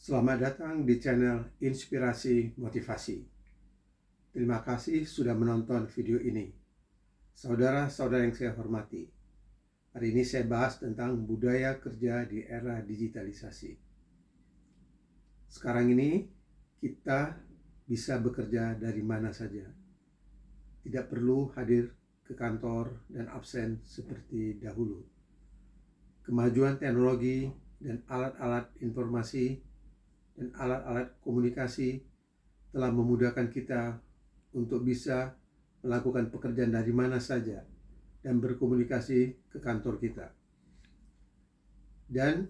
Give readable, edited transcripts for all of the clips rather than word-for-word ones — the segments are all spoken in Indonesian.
Selamat datang di channel Inspirasi Motivasi. Terima kasih sudah menonton video ini. Saudara-saudara yang saya hormati, hari ini saya bahas tentang budaya kerja di era digitalisasi. Sekarang ini kita bisa bekerja dari mana saja. Tidak perlu hadir ke kantor dan absen seperti dahulu. Kemajuan teknologi dan alat-alat informasi dan alat-alat komunikasi telah memudahkan kita untuk bisa melakukan pekerjaan dari mana saja dan berkomunikasi ke kantor kita. Dan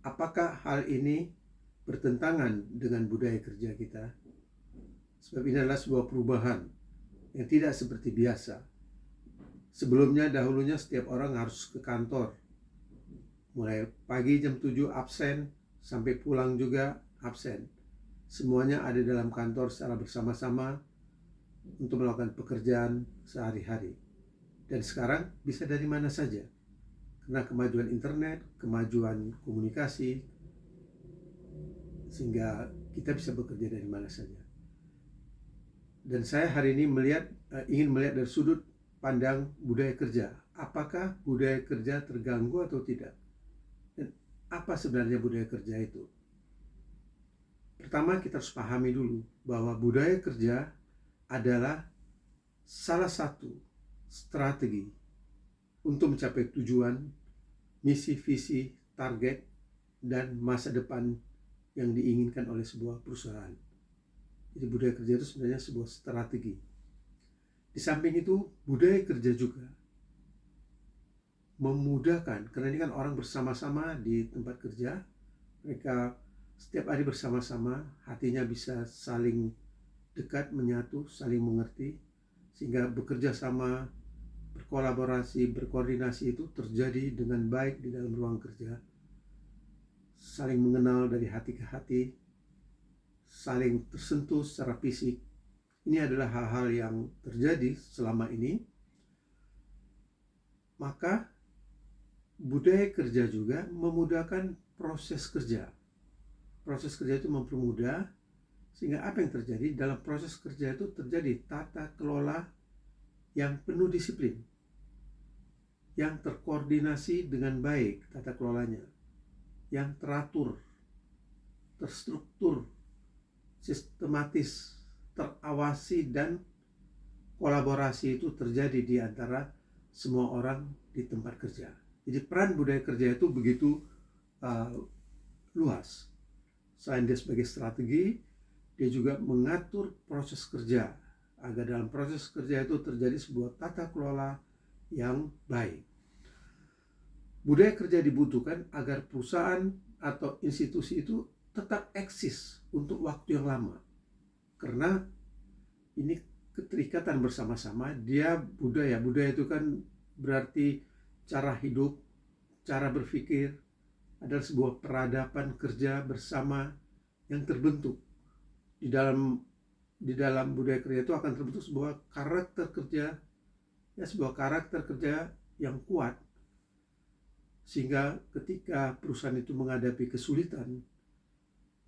apakah hal ini bertentangan dengan budaya kerja kita? Sebab ini adalah sebuah perubahan yang tidak seperti biasa. Sebelumnya dahulunya setiap orang harus ke kantor. Mulai pagi jam 7 absen, sampai pulang juga absen. Semuanya ada dalam kantor secara bersama-sama untuk melakukan pekerjaan sehari-hari. Dan sekarang bisa dari mana saja. Karena kemajuan internet, kemajuan komunikasi, sehingga kita bisa bekerja dari mana saja. Dan saya hari ini ingin melihat dari sudut pandang budaya kerja. Apakah budaya kerja terganggu atau tidak? Dan apa sebenarnya budaya kerja itu? Pertama, kita harus pahami dulu bahwa budaya kerja adalah salah satu strategi untuk mencapai tujuan, misi, visi, target, dan masa depan yang diinginkan oleh sebuah perusahaan. Jadi budaya kerja itu sebenarnya sebuah strategi. Di samping itu, budaya kerja juga memudahkan, karena ini kan orang bersama-sama di tempat kerja, mereka setiap hari bersama-sama, hatinya bisa saling dekat, menyatu, saling mengerti, sehingga bekerja sama, berkolaborasi, berkoordinasi itu terjadi dengan baik di dalam ruang kerja, saling mengenal dari hati ke hati, saling tersentuh secara fisik. Ini adalah hal-hal yang terjadi selama ini. Maka budaya kerja juga memudahkan proses kerja. Proses kerja itu mempermudah, sehingga apa yang terjadi dalam proses kerja itu terjadi tata kelola yang penuh disiplin, yang terkoordinasi dengan baik tata kelolanya, yang teratur, terstruktur, sistematis, terawasi, dan kolaborasi itu terjadi di antara semua orang di tempat kerja. Jadi peran budaya kerja itu begitu luas. Selain dia sebagai strategi, dia juga mengatur proses kerja agar dalam proses kerja itu terjadi sebuah tata kelola yang baik. Budaya kerja dibutuhkan agar perusahaan atau institusi itu tetap eksis untuk waktu yang lama. Karena ini keterikatan bersama-sama, dia budaya itu kan berarti cara hidup, cara berpikir, adalah sebuah peradaban kerja bersama yang terbentuk di dalam budaya kerja itu akan terbentuk sebuah karakter kerja, sebuah karakter kerja yang kuat, sehingga ketika perusahaan itu menghadapi kesulitan,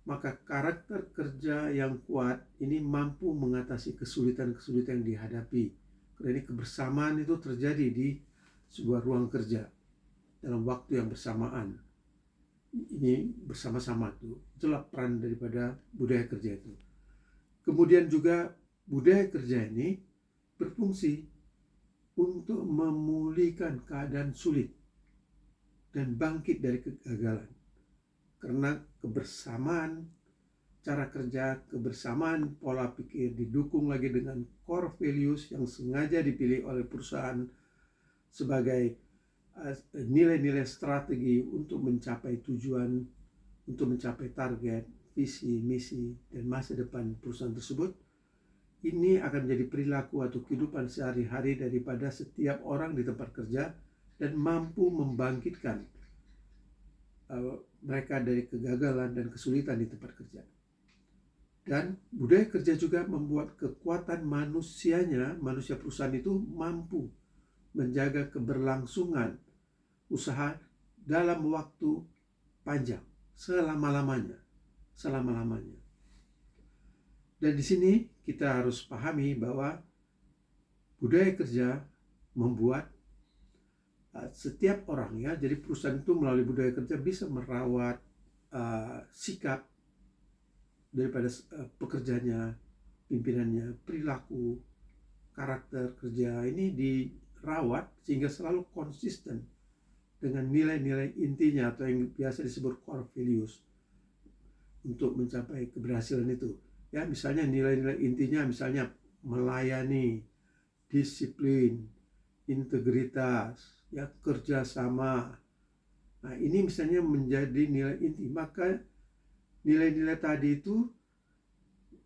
maka karakter kerja yang kuat ini mampu mengatasi kesulitan-kesulitan yang dihadapi. Karena ini kebersamaan itu terjadi di sebuah ruang kerja dalam waktu yang bersamaan. Ini bersama-sama tuh. Itulah peran daripada budaya kerja itu. Kemudian juga budaya kerja ini berfungsi untuk memulihkan keadaan sulit dan bangkit dari kegagalan. Karena kebersamaan cara kerja, kebersamaan pola pikir didukung lagi dengan core values yang sengaja dipilih oleh perusahaan sebagai nilai-nilai strategi untuk mencapai tujuan, untuk mencapai target, visi, misi, dan masa depan perusahaan tersebut. Ini akan menjadi perilaku atau kehidupan sehari-hari daripada setiap orang di tempat kerja dan mampu membangkitkan mereka dari kegagalan dan kesulitan di tempat kerja. Dan budaya kerja juga membuat kekuatan manusia perusahaan itu mampu menjaga keberlangsungan usaha dalam waktu panjang, selama-lamanya. selama-lamanya. Dan di sini kita harus pahami bahwa budaya kerja membuat setiap orang, ya, jadi perusahaan itu melalui budaya kerja bisa merawat sikap daripada pekerjanya, pimpinannya, perilaku, karakter kerja ini dirawat sehingga selalu konsisten dengan nilai-nilai intinya atau yang biasa disebut core values untuk mencapai keberhasilan itu. Ya, misalnya nilai-nilai intinya misalnya melayani, disiplin, integritas, ya, kerjasama. Nah, ini misalnya menjadi nilai inti. Maka nilai-nilai tadi itu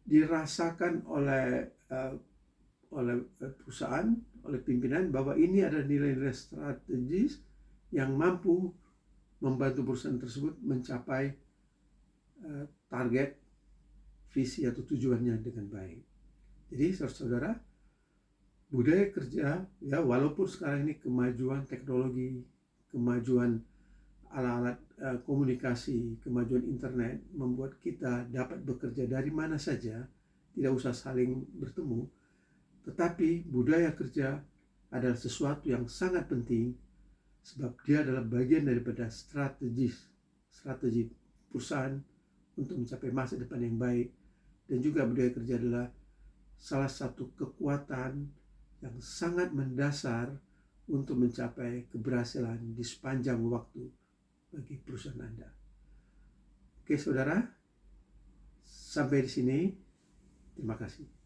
dirasakan oleh perusahaan, oleh pimpinan, bahwa ini adalah nilai-nilai strategis yang mampu membantu perusahaan tersebut mencapai target, visi atau tujuannya dengan baik. Jadi saudara-saudara, budaya kerja, ya, walaupun sekarang ini kemajuan teknologi, kemajuan alat-alat komunikasi, kemajuan internet membuat kita dapat bekerja dari mana saja, tidak usah saling bertemu, tetapi budaya kerja adalah sesuatu yang sangat penting sebab dia adalah bagian daripada strategi perusahaan untuk mencapai masa depan yang baik. Dan juga budaya kerja adalah salah satu kekuatan yang sangat mendasar untuk mencapai keberhasilan di sepanjang waktu bagi perusahaan Anda. Oke saudara, sampai di sini. Terima kasih.